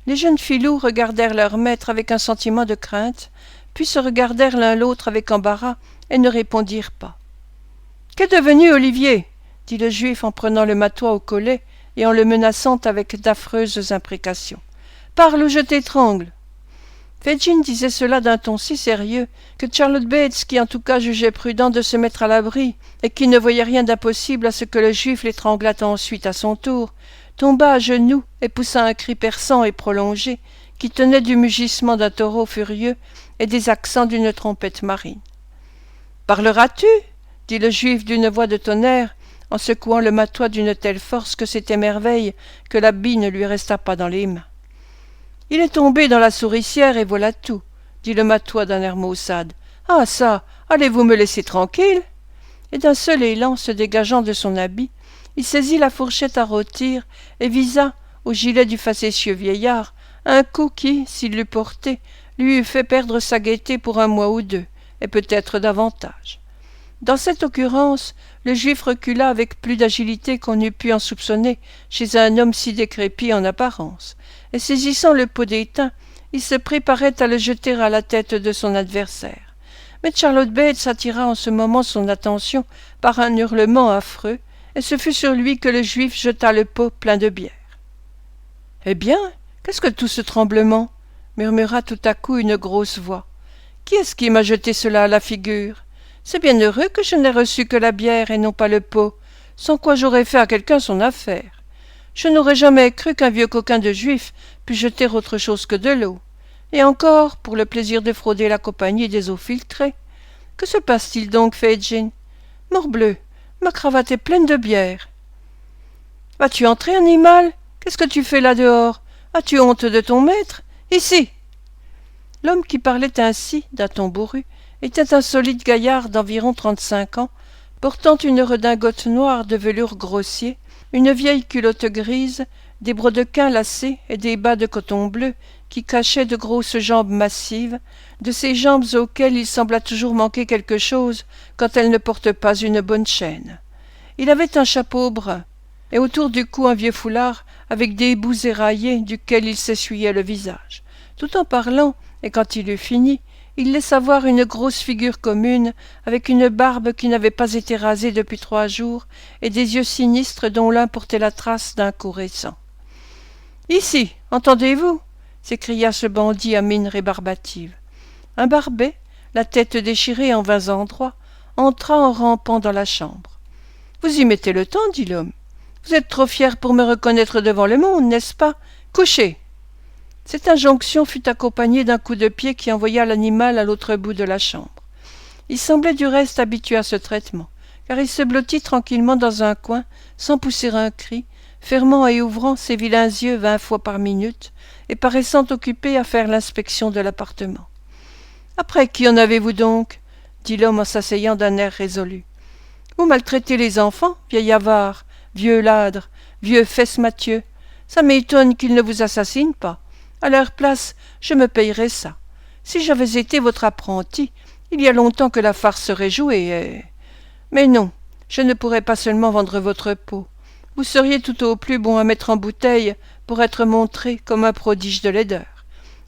Les jeunes filous regardèrent leur maître avec un sentiment de crainte, puis se regardèrent l'un l'autre avec embarras et ne répondirent pas. « Qu'est devenu Olivier ?» dit le juif en prenant le matois au collet et en le menaçant avec d'affreuses imprécations. « Parle ou je t'étrangle !» Fagin disait cela d'un ton si sérieux que Charlotte Bates, qui en tout cas jugeait prudent de se mettre à l'abri et qui ne voyait rien d'impossible à ce que le juif l'étranglât ensuite à son tour, tomba à genoux et poussa un cri perçant et prolongé qui tenait du mugissement d'un taureau furieux et des accents d'une trompette marine. « Parleras-tu » dit le juif d'une voix de tonnerre, en secouant le matois d'une telle force que c'était merveille que la bille ne lui resta pas dans les mains. « Il est tombé dans la souricière et voilà tout, » dit le matois d'un air maussade. « Ah ça, allez-vous me laisser tranquille ?» Et d'un seul élan, se dégageant de son habit, il saisit la fourchette à rôtir et visa, au gilet du facétieux vieillard, un coup qui, s'il l'eût porté, lui eût fait perdre sa gaieté pour un mois ou deux, et peut-être davantage. Dans cette occurrence, le juif recula avec plus d'agilité qu'on eût pu en soupçonner chez un homme si décrépit en apparence, et saisissant le pot d'étain, il se préparait à le jeter à la tête de son adversaire. Mais Charlotte Bates attira en ce moment son attention par un hurlement affreux, et ce fut sur lui que le juif jeta le pot plein de bière. « Eh bien, qu'est-ce que tout ce tremblement ?» murmura tout à coup une grosse voix. « Qui est-ce qui m'a jeté cela à la figure ? C'est bien heureux que je n'ai reçu que la bière et non pas le pot, sans quoi j'aurais fait à quelqu'un son affaire. Je n'aurais jamais cru qu'un vieux coquin de juif pût jeter autre chose que de l'eau. Et encore, pour le plaisir de frauder la compagnie des eaux filtrées. Que se passe-t-il donc, Fagin ? Morbleu, ma cravate est pleine de bière. Vas-tu entrer, animal ? Qu'est-ce que tu fais là dehors ? As-tu honte de ton maître ? Ici !» L'homme qui parlait ainsi, d'un ton bourru, était un solide gaillard d'environ 35 ans, portant une redingote noire de velours grossier, une vieille culotte grise, des brodequins lacés et des bas de coton bleu qui cachaient de grosses jambes massives, de ces jambes auxquelles il sembla toujours manquer quelque chose quand elles ne portent pas une bonne chaîne. Il avait un chapeau brun, et autour du cou un vieux foulard avec des bouts éraillés duquel il s'essuyait le visage. Tout en parlant, et quand il eut fini, il laissa voir une grosse figure commune, avec une barbe qui n'avait pas été rasée depuis 3 jours, et des yeux sinistres dont l'un portait la trace d'un coup récent. « Ici, entendez-vous » s'écria ce bandit à mine rébarbative. Un barbet, la tête déchirée en 20 endroits, entra en rampant dans la chambre. « Vous y mettez le temps, dit l'homme. Vous êtes trop fier pour me reconnaître devant le monde, n'est-ce pas ? Couchez !» Cette injonction fut accompagnée d'un coup de pied qui envoya l'animal à l'autre bout de la chambre. Il semblait du reste habitué à ce traitement, car il se blottit tranquillement dans un coin, sans pousser un cri, fermant et ouvrant ses vilains yeux 20 fois par minute, et paraissant occupé à faire l'inspection de l'appartement. « Après qui en avez-vous donc ?» dit l'homme en s'asseyant d'un air résolu. « Vous maltraitez les enfants, vieil avare, vieux ladre, vieux fesse-Mathieu. Ça m'étonne qu'ils ne vous assassinent pas. À leur place, je me payerais ça. Si j'avais été votre apprenti, il y a longtemps que la farce serait jouée, et... Mais non, je ne pourrais pas seulement vendre votre peau. Vous seriez tout au plus bon à mettre en bouteille pour être montré comme un prodige de laideur.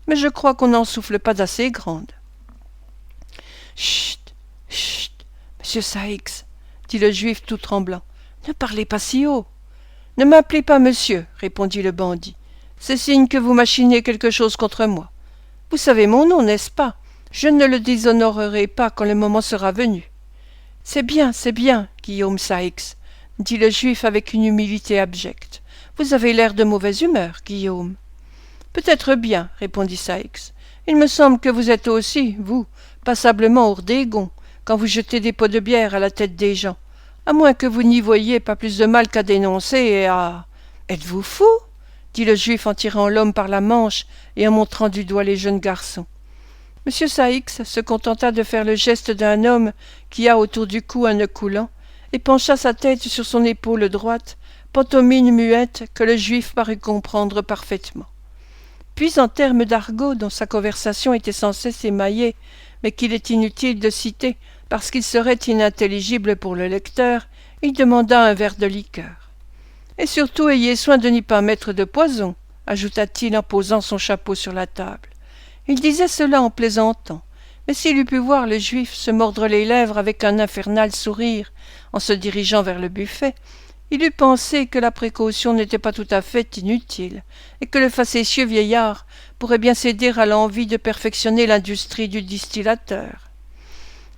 Mais je crois qu'on n'en souffle pas d'assez grande. »« Chut, chut, monsieur Saïx, » dit le juif tout tremblant. « Ne parlez pas si haut. »« Ne m'appelez pas monsieur, » répondit le bandit. C'est signe que vous machinez quelque chose contre moi. Vous savez mon nom, n'est-ce pas ? Je ne le déshonorerai pas quand le moment sera venu. C'est bien, Guillaume Saïx, dit le juif avec une humilité abjecte. Vous avez l'air de mauvaise humeur, Guillaume. Peut-être bien, répondit Saïx. Il me semble que vous êtes aussi, vous, passablement hors des gonds, quand vous jetez des pots de bière à la tête des gens, à moins que vous n'y voyiez pas plus de mal qu'à dénoncer et à... Êtes-vous fou ? Dit le juif en tirant l'homme par la manche et en montrant du doigt les jeunes garçons. M. Saïx se contenta de faire le geste d'un homme qui a autour du cou un nœud coulant et pencha sa tête sur son épaule droite, pantomime muette que le juif parut comprendre parfaitement. Puis, en termes d'argot dont sa conversation était sans cesse émaillée, mais qu'il est inutile de citer parce qu'il serait inintelligible pour le lecteur, il demanda un verre de liqueur. « Et surtout ayez soin de n'y pas mettre de poison, ajouta-t-il en posant son chapeau sur la table. Il disait cela en plaisantant, mais s'il eût pu voir le juif se mordre les lèvres avec un infernal sourire en se dirigeant vers le buffet, il eût pensé que la précaution n'était pas tout à fait inutile, et que le facétieux vieillard pourrait bien céder à l'envie de perfectionner l'industrie du distillateur.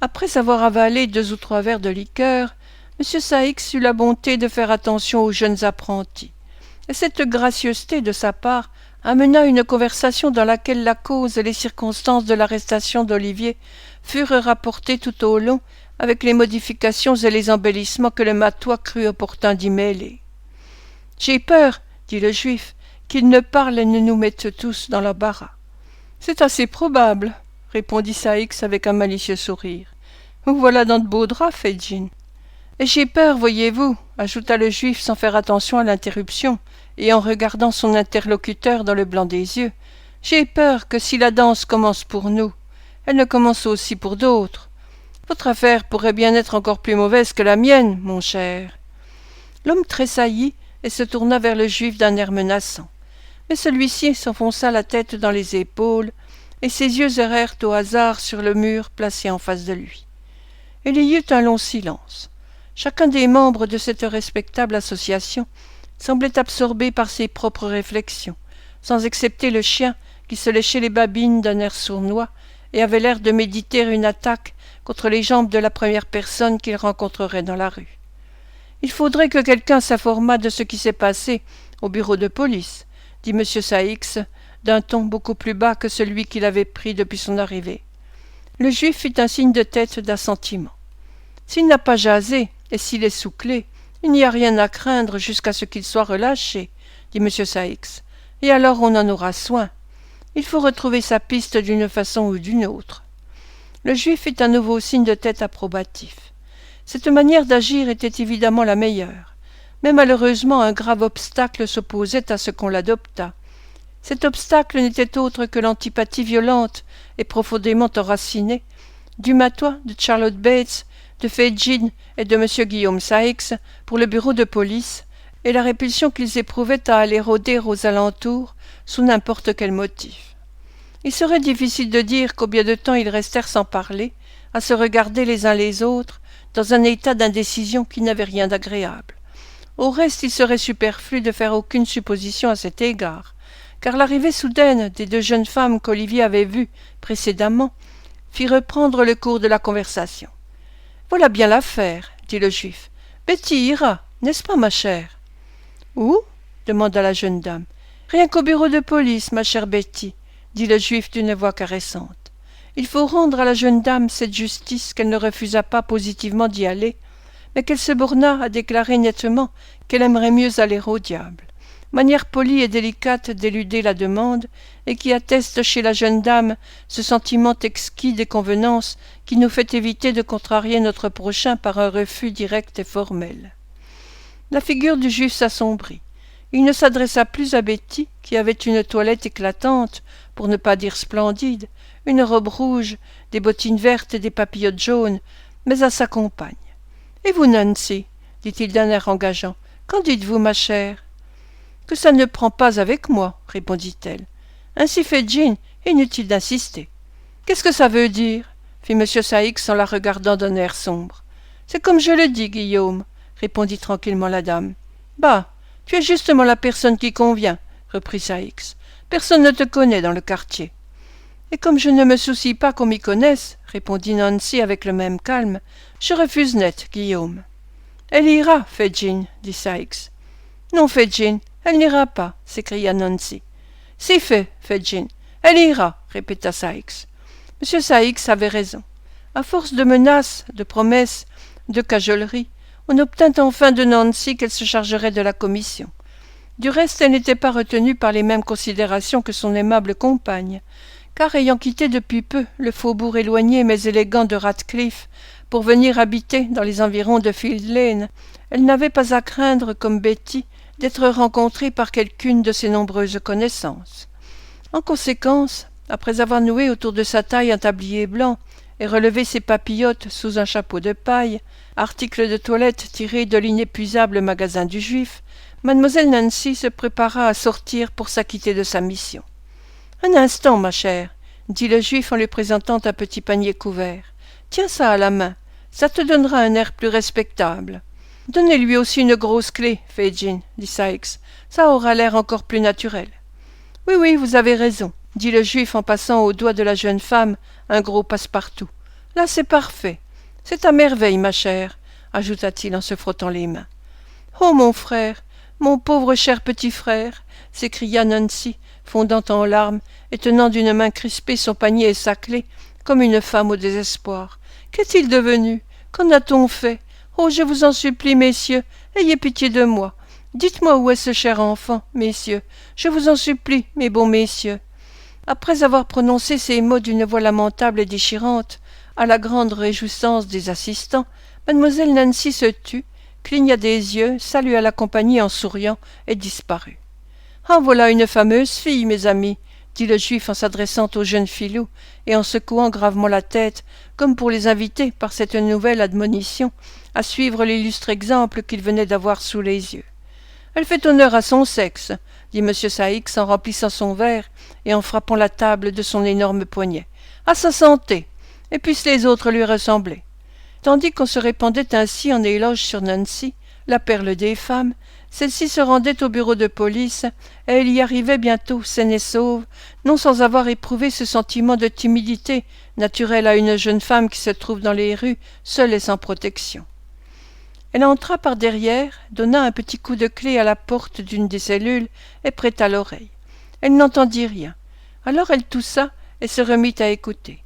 Après avoir avalé 2 ou 3 verres de liqueur, M. Saïx eut la bonté de faire attention aux jeunes apprentis, et cette gracieuseté de sa part amena une conversation dans laquelle la cause et les circonstances de l'arrestation d'Olivier furent rapportées tout au long, avec les modifications et les embellissements que le matois crut opportun d'y mêler. « J'ai peur, dit le juif, qu'il ne parle et ne nous mette tous dans l'embarras. »« C'est assez probable, répondit Saïx avec un malicieux sourire. Vous voilà dans de beaux draps, Fedjin. Et j'ai peur, voyez-vous, ajouta le juif sans faire attention à l'interruption, et en regardant son interlocuteur dans le blanc des yeux, j'ai peur que si la danse commence pour nous, elle ne commence aussi pour d'autres. Votre affaire pourrait bien être encore plus mauvaise que la mienne, mon cher. L'homme tressaillit et se tourna vers le juif d'un air menaçant. Mais celui-ci s'enfonça la tête dans les épaules, et ses yeux errèrent au hasard sur le mur placé en face de lui. Il y eut un long silence. Chacun des membres de cette respectable association semblait absorbé par ses propres réflexions, sans excepter le chien qui se léchait les babines d'un air sournois et avait l'air de méditer une attaque contre les jambes de la première personne qu'il rencontrerait dans la rue. Il faudrait que quelqu'un s'informât de ce qui s'est passé au bureau de police, dit M. Saïx, d'un ton beaucoup plus bas que celui qu'il avait pris depuis son arrivée. Le juif fit un signe de tête d'assentiment. S'il n'a pas jasé, et s'il est sous clé, il n'y a rien à craindre jusqu'à ce qu'il soit relâché, dit M. Saïx, et alors on en aura soin. Il faut retrouver sa piste d'une façon ou d'une autre. Le juif fit un nouveau signe de tête approbatif. Cette manière d'agir était évidemment la meilleure, mais malheureusement un grave obstacle s'opposait à ce qu'on l'adoptât. Cet obstacle n'était autre que l'antipathie violente et profondément enracinée du matois, de Charlotte Bates, de Fedjin et de M. Guillaume Saïx pour le bureau de police, et la répulsion qu'ils éprouvaient à aller rôder aux alentours sous n'importe quel motif. Il serait difficile de dire combien de temps ils restèrent sans parler, à se regarder les uns les autres, dans un état d'indécision qui n'avait rien d'agréable. Au reste, il serait superflu de faire aucune supposition à cet égard, car l'arrivée soudaine des 2 jeunes femmes qu'Olivier avait vues précédemment fit reprendre le cours de la conversation. « Voilà bien l'affaire, dit le juif. Betty ira, n'est-ce pas, ma chère ?»« Où ?» demanda la jeune dame. « Rien qu'au bureau de police, ma chère Betty, » dit le juif d'une voix caressante. Il faut rendre à la jeune dame cette justice qu'elle ne refusa pas positivement d'y aller, mais qu'elle se borna à déclarer nettement qu'elle aimerait mieux aller au diable. Manière polie et délicate d'éluder la demande, et qui atteste chez la jeune dame ce sentiment exquis des convenances qui nous fait éviter de contrarier notre prochain par un refus direct et formel. La figure du juif s'assombrit. Il ne s'adressa plus à Betty, qui avait une toilette éclatante, pour ne pas dire splendide, une robe rouge, des bottines vertes et des papillotes jaunes, mais à sa compagne. « Et vous, Nancy ?» dit-il d'un air engageant. « Qu'en dites-vous, ma chère ?»« Que ça ne prend pas avec moi, » répondit-elle. « Ainsi fait Jean, inutile d'insister. »« Qu'est-ce que ça veut dire ?» fit M. Saïx en la regardant d'un air sombre. « C'est comme je le dis, Guillaume, » répondit tranquillement la dame. « Bah, tu es justement la personne qui convient, » reprit Saïx. « Personne ne te connaît dans le quartier. »« Et comme je ne me soucie pas qu'on m'y connaisse, » répondit Nancy avec le même calme, « je refuse net, Guillaume. »« Elle ira, Fedjin, » dit Saïx. « Non, Fedjin, elle n'ira pas, » s'écria Nancy. « C'est fait, Fedjin, elle ira, » répéta Saïx. M. Saïx avait raison. À force de menaces, de promesses, de cajoleries, on obtint enfin de Nancy qu'elle se chargerait de la commission. Du reste, elle n'était pas retenue par les mêmes considérations que son aimable compagne, car ayant quitté depuis peu le faubourg éloigné mais élégant de Radcliffe pour venir habiter dans les environs de Field Lane, elle n'avait pas à craindre, comme Betty, d'être rencontrée par quelqu'une de ses nombreuses connaissances. En conséquence, après avoir noué autour de sa taille un tablier blanc et relevé ses papillotes sous un chapeau de paille, article de toilette tiré de l'inépuisable magasin du Juif, Mademoiselle Nancy se prépara à sortir pour s'acquitter de sa mission. Un instant, ma chère, dit le juif en lui présentant un petit panier couvert. Tiens ça à la main, ça te donnera un air plus respectable. Donnez-lui aussi une grosse clé, Fagin, dit Sikes, ça aura l'air encore plus naturel. Oui, oui, vous avez raison, dit le juif en passant au doigt de la jeune femme un gros passe-partout. Là, c'est parfait. C'est à merveille, ma chère, ajouta-t-il en se frottant les mains. Oh, mon frère, mon pauvre cher petit frère, s'écria Nancy, fondant en larmes et tenant d'une main crispée son panier et sa clé, comme une femme au désespoir. Qu'est-il devenu? Qu'en a-t-on fait? Oh, je vous en supplie, messieurs, ayez pitié de moi. Dites-moi où est ce cher enfant, messieurs. Je vous en supplie, mes bons messieurs. Après avoir prononcé ces mots d'une voix lamentable et déchirante, à la grande réjouissance des assistants, mademoiselle Nancy se tut, cligna des yeux, salua la compagnie en souriant et disparut. Ah, voilà une fameuse fille, mes amis, dit le juif en s'adressant au jeune filou et en secouant gravement la tête, comme pour les inviter, par cette nouvelle admonition, à suivre l'illustre exemple qu'il venait d'avoir sous les yeux. Elle fait honneur à son sexe, dit M. Saïx en remplissant son verre et en frappant la table de son énorme poignet. À sa santé, et puissent les autres lui ressembler. Tandis qu'on se répandait ainsi en éloges sur Nancy, la perle des femmes, celle-ci se rendait au bureau de police, et elle y arrivait bientôt saine et sauve, non sans avoir éprouvé ce sentiment de timidité naturel à une jeune femme qui se trouve dans les rues, seule et sans protection. Elle entra par derrière, donna un petit coup de clé à la porte d'une des cellules et prêta l'oreille. Elle n'entendit rien. Alors elle toussa et se remit à écouter.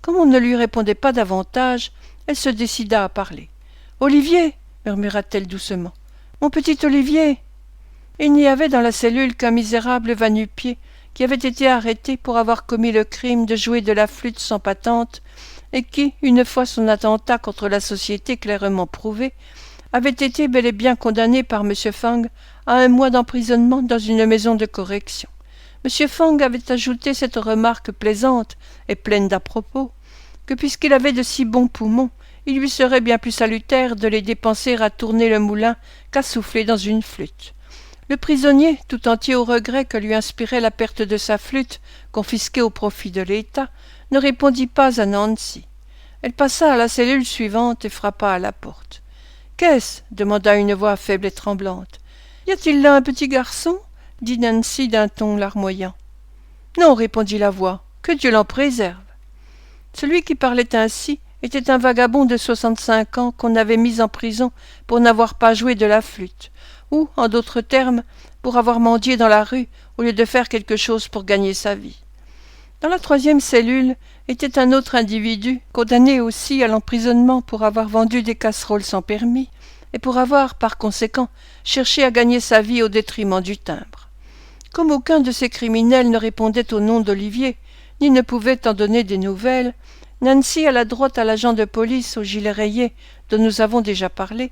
Comme on ne lui répondait pas davantage, elle se décida à parler. « Olivier !» murmura-t-elle doucement. « Mon petit Olivier !» Il n'y avait dans la cellule qu'un misérable va-nu-pied qui avait été arrêté pour avoir commis le crime de jouer de la flûte sans patente et qui, une fois son attentat contre la société clairement prouvé, avait été bel et bien condamné par M. Fang à 1 mois d'emprisonnement dans une maison de correction. M. Fang avait ajouté cette remarque plaisante et pleine d'à-propos, que puisqu'il avait de si bons poumons, il lui serait bien plus salutaire de les dépenser à tourner le moulin qu'à souffler dans une flûte. Le prisonnier, tout entier au regret que lui inspirait la perte de sa flûte, confisquée au profit de l'État, ne répondit pas à Nancy. Elle passa à la cellule suivante et frappa à la porte. « Qu'est-ce » demanda une voix faible et tremblante. « Y a-t-il là un petit garçon » dit Nancy d'un ton larmoyant. « Non » répondit la voix, « que Dieu l'en préserve !» Celui qui parlait ainsi était un vagabond de 65 ans qu'on avait mis en prison pour n'avoir pas joué de la flûte, ou, en d'autres termes, pour avoir mendié dans la rue au lieu de faire quelque chose pour gagner sa vie. Dans la 3e cellule était un autre individu, condamné aussi à l'emprisonnement pour avoir vendu des casseroles sans permis, et pour avoir, par conséquent, cherché à gagner sa vie au détriment du timbre. Comme aucun de ces criminels ne répondait au nom d'Olivier, ni ne pouvait en donner des nouvelles, Nancy alla droit à l'agent de police au gilet rayé dont nous avons déjà parlé,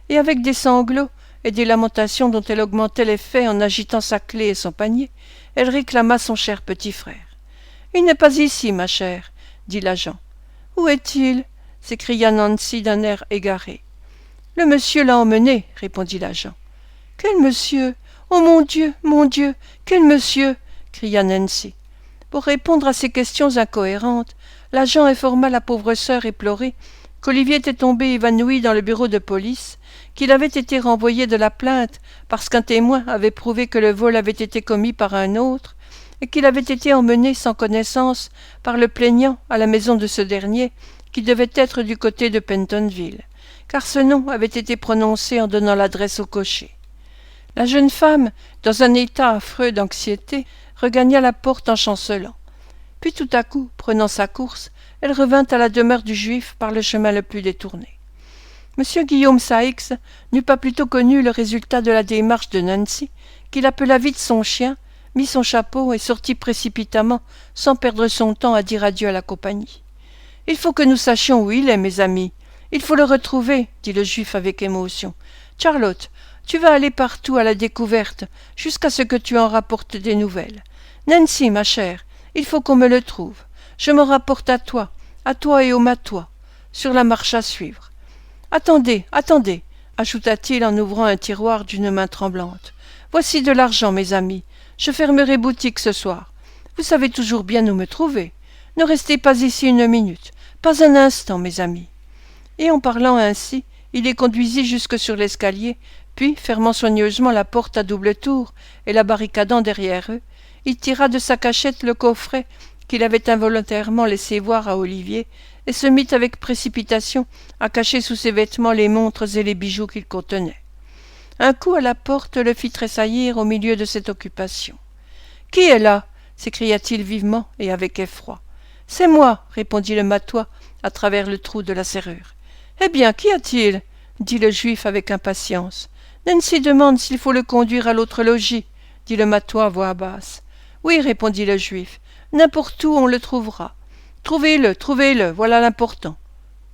et avec des sanglots et des lamentations dont elle augmentait l'effet en agitant sa clé et son panier, elle réclama son cher petit frère. « Il n'est pas ici, ma chère, » dit l'agent. « Où est-il » s'écria Nancy d'un air égaré. « Le monsieur l'a emmené, » répondit l'agent. « Quel monsieur? Oh mon Dieu, quel monsieur » cria Nancy. Pour répondre à ces questions incohérentes, l'agent informa la pauvre sœur éplorée qu'Olivier était tombé évanoui dans le bureau de police, qu'il avait été renvoyé de la plainte parce qu'un témoin avait prouvé que le vol avait été commis par un autre, et qu'il avait été emmené sans connaissance par le plaignant à la maison de ce dernier, qui devait être du côté de Pentonville, car ce nom avait été prononcé en donnant l'adresse au cocher. La jeune femme, dans un état affreux d'anxiété, regagna la porte en chancelant. Puis tout à coup, prenant sa course, elle revint à la demeure du juif par le chemin le plus détourné. M. Guillaume Saïx n'eut pas plutôt connu le résultat de la démarche de Nancy, qu'il appela vite son chien, mit son chapeau et sortit précipitamment, sans perdre son temps à dire adieu à la compagnie. « Il faut que nous sachions où il est, mes amis. Il faut le retrouver, » dit le juif avec émotion. « Charlotte, tu vas aller partout à la découverte, jusqu'à ce que tu en rapportes des nouvelles. Nancy, ma chère, il faut qu'on me le trouve. Je m'en rapporte à toi et au matois, sur la marche à suivre. Attendez, ajouta-t-il en ouvrant un tiroir d'une main tremblante. Voici de l'argent, mes amis. Je fermerai boutique ce soir. Vous savez toujours bien où me trouver. Ne restez pas ici une minute, pas un instant, mes amis. Et en parlant ainsi, il les conduisit jusque sur l'escalier, puis, fermant soigneusement la porte à double tour et la barricadant derrière eux, il tira de sa cachette le coffret qu'il avait involontairement laissé voir à Olivier et se mit avec précipitation à cacher sous ses vêtements les montres et les bijoux qu'il contenait. Un coup à la porte le fit tressaillir au milieu de cette occupation. « Qui est là » s'écria-t-il vivement et avec effroi. « C'est moi, » répondit le matois à travers le trou de la serrure. « Eh bien, qu'y a-t-il » dit le juif avec impatience. « Nancy demande s'il faut le conduire à l'autre logis, » dit le matois à voix basse. « Oui, » répondit le juif, « n'importe où on le trouvera. Trouvez-le, trouvez-le, voilà l'important.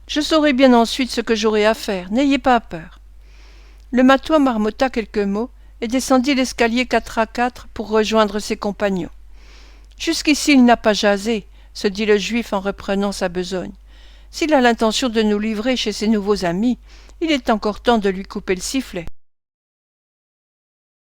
Je saurai bien ensuite ce que j'aurai à faire, n'ayez pas peur. » Le matois marmotta quelques mots et descendit l'escalier 4 à 4 pour rejoindre ses compagnons. « Jusqu'ici il n'a pas jasé, » se dit le juif en reprenant sa besogne. « S'il a l'intention de nous livrer chez ses nouveaux amis, il est encore temps de lui couper le sifflet. »